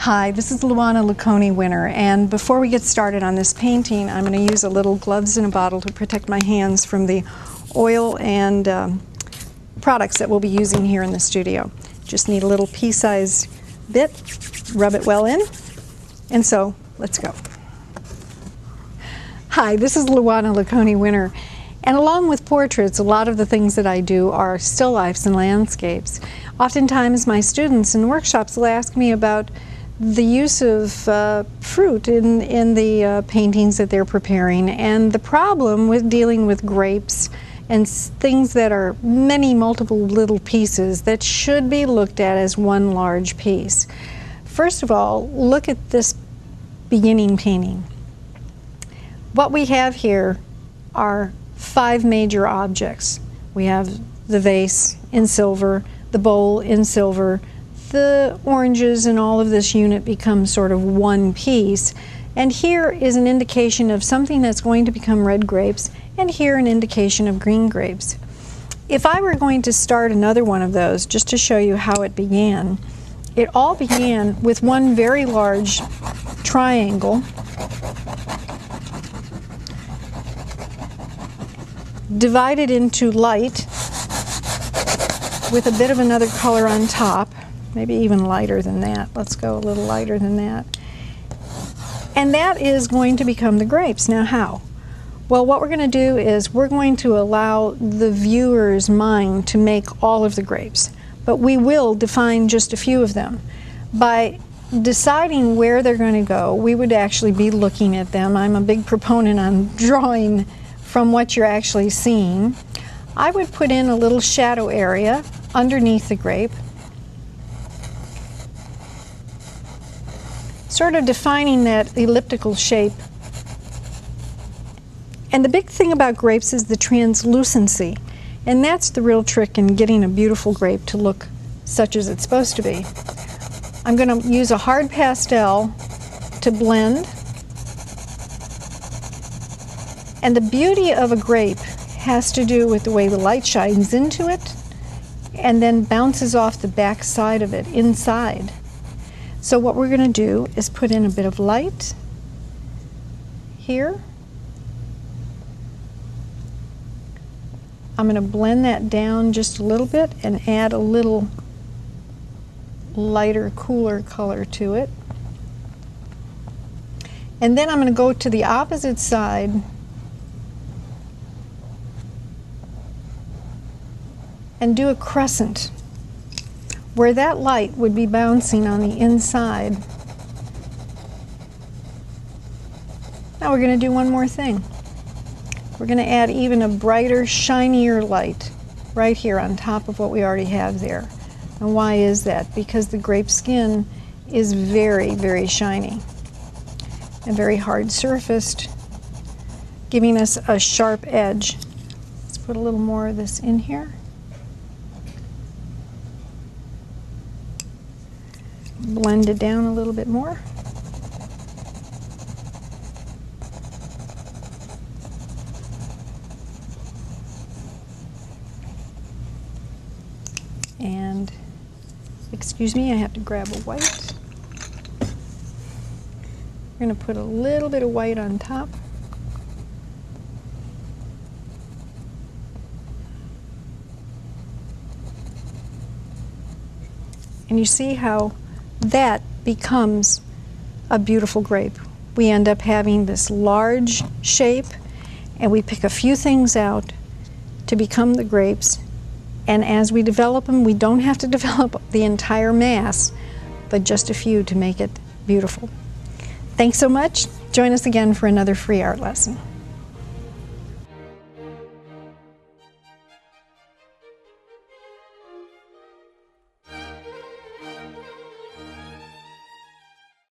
Hi, this is Luana Luconi Winner, and before we get started on this painting, I'm going to use a little gloves in a bottle to protect my hands from the oil and products that we'll be using here in the studio. Just need a little pea-sized bit, rub it well in, and so let's go. Hi, this is Luana Luconi Winner, and along with portraits, a lot of the things that I do are still lifes and landscapes. Oftentimes my students in workshops will ask me about the use of fruit in the paintings that they're preparing, and the problem with dealing with grapes and things that are multiple little pieces that should be looked at as one large piece. First of all, look at this beginning painting. What we have here are 5 major objects. We have the vase in silver, the bowl in silver, the oranges and all of this unit become sort of one piece. And here is an indication of something that's going to become red grapes, and here an indication of green grapes. If I were going to start another one of those, just to show you how it began, it all began with one very large triangle divided into light with a bit of another color on top, maybe even lighter than that. Let's go a little lighter than that. And that is going to become the grapes. Now how? Well, what we're going to do is we're going to allow the viewer's mind to make all of the grapes, but we will define just a few of them. By deciding where they're going to go, we would actually be looking at them. I'm a big proponent on drawing from what you're actually seeing. I would put in a little shadow area underneath the grape, sort of defining that elliptical shape. And the big thing about grapes is the translucency, and that's the real trick in getting a beautiful grape to look such as it's supposed to be. I'm going to use a hard pastel to blend, and the beauty of a grape has to do with the way the light shines into it and then bounces off the back side of it inside. So what we're going to do is put in a bit of light here. I'm going to blend that down just a little bit and add a little lighter, cooler color to it. And then I'm going to go to the opposite side and do a crescent where that light would be bouncing on the inside. Now we're going to do one more thing. We're going to add even a brighter, shinier light right here on top of what we already have there. And why is that? Because the grape skin is very, very shiny and very hard surfaced, giving us a sharp edge. Let's put a little more of this in here. Blend it down a little bit more. And, excuse me, I have to grab a white. We're going to put a little bit of white on top. And you see how that becomes a beautiful grape. We end up having this large shape, and we pick a few things out to become the grapes. And as we develop them, we don't have to develop the entire mass, but just a few to make it beautiful. Thanks so much. Join us again for another free art lesson.